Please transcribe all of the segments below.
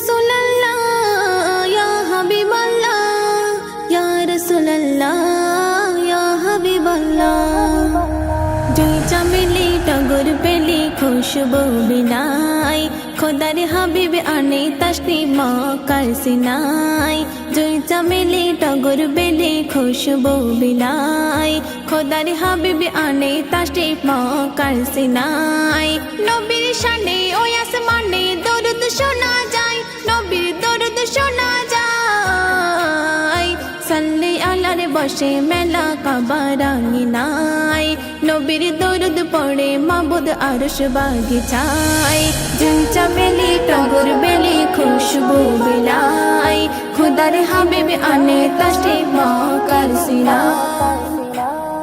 রাসূলুল্লাহ ইয়া হাবিবাল্লাহ ইয়া রাসূলুল্লাহ ইয়া হাবিবাল্লাহ দুই চামেলি টগর বেলি খুশবু বিনাই খোদার হাবিব আনে তাসনিম মক্কার সিনাই দুই চামেলি টগর বেলি খুশবু বিনাই খোদার হাবিব আনে তাসনিম মক্কার সিনাই নবীর শানে ওই আসমানে দরুদ শোনা যায় নবীর দরুদ শোনা যায় সাল্লি আলার বসে মেলা কাবা রাঙিনাই নবীর দরুদ পড়ে মাবুদ আরশ বাগিচায় দুই চামেলি টগর বেলি খুশবু বিলাই খোদার হাবিব আনে তাসনিম মক্কার সিনাই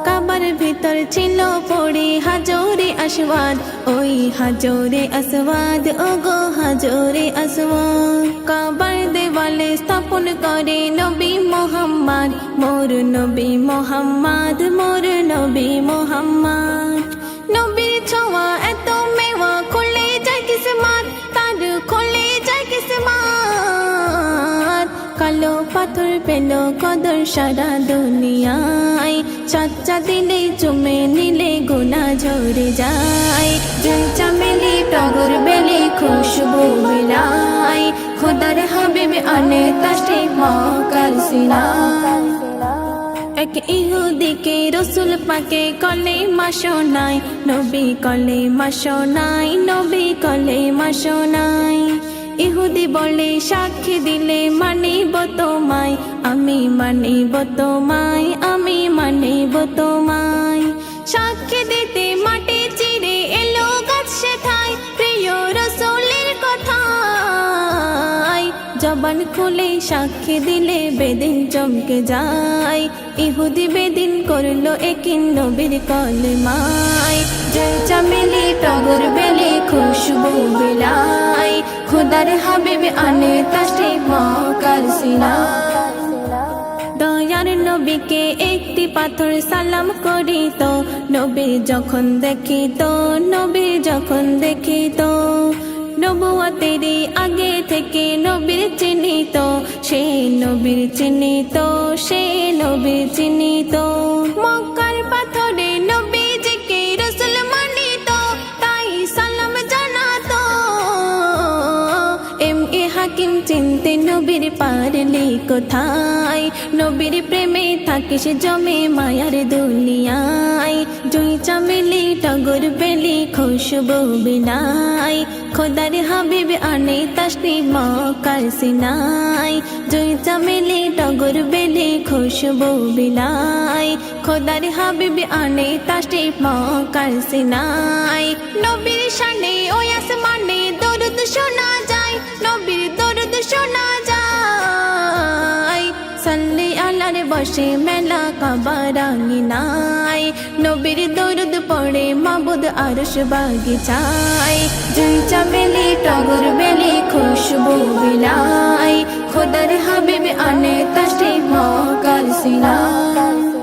কাবার ভিতর ছিল পড়ে হাজরে আসওয়াদ ওই হাজরে আসওয়াদ ওগো হাজরে আসওয়াদ কাবার দেওয়ালে স্থাপন করে নবী মুহাম্মদ মোর নবী মুহাম্মদ মোর নবী মুহাম্মদ নবীর ছোঁয়া এত মেওয়া খুলে যায় কিসমত তার খুলে যায় কিসমত কালো পাথর পেল কদর সারা দুনিয়ায় চাচা দিলে চুমে নিলে গুনা ঝরে যায় দুই চামেলি টগর বেলি খুশবু বিলাই খোদার হাবিব আনে তাসনিম মক্কার সিনাই এক ইহুদিকে রসুল পাকে কলেমা শোনাই নবী কলেমা শোনাই নবী কলেমা শোনাই ইহুদি বলে সাক্ষী দিলে মানিব তোমায় আমি মানিব তোমায় আমি মানিব তোমায় সাক্ষী দিতে মাটি চিরে এলো গাছ সেথায় প্রিয় রাসূলের কথায় জবান খুলে সাক্ষী দিলে বেদিন চমকে যায় ইহুদি বেদিন করলো একিন নবীর কলেমায় দুই চামেলি টগর বেলি খুশবু বিলাই খোদার হাবিব আনে তাসনিম মক্কার সিনাই দয়ার নবীকে একটি পাথর সালাম করিত নবী যখন দেখিত নবী যখন দেখিত নবুয়তের আগে থেকে নবীর চিহ্নিত সে নবীর চিহ্নিত সে নবীর চিহ্নিত মক্কার পাথরে নবীজিকে রাসূল মানিত তাই সালাম জানাতো এম.এ. হাকিম চিনতে নবীর পারলি কোথায় নবীর প্রেমে থাকিস জমে মায়ার দুনিয়ায় দুই চামেলি টগর বেলি খুশবু বিনাই খোদার হাবিব আনে তাসনিম মক্কার সিনাই দুই চামেলি টগর বেলি খুশবু বিলাই খোদার হাবিব আনে তাসনিম মক্কার সিনাই নবীর শানে ওই আসমানে দরুদ শোনা যায় নবীর দরুদ শোনা যায় সাল্লি আলার বসে মেলা কাবা রাঙিনাই নবীর দরুদ পড়ে মাবুদ আরশ বাগিচায় দুই চামেলি টগর বেলি খুশবু বিলাই খোদার হাবিব আনে তাসনিম মক্কার সিনাই।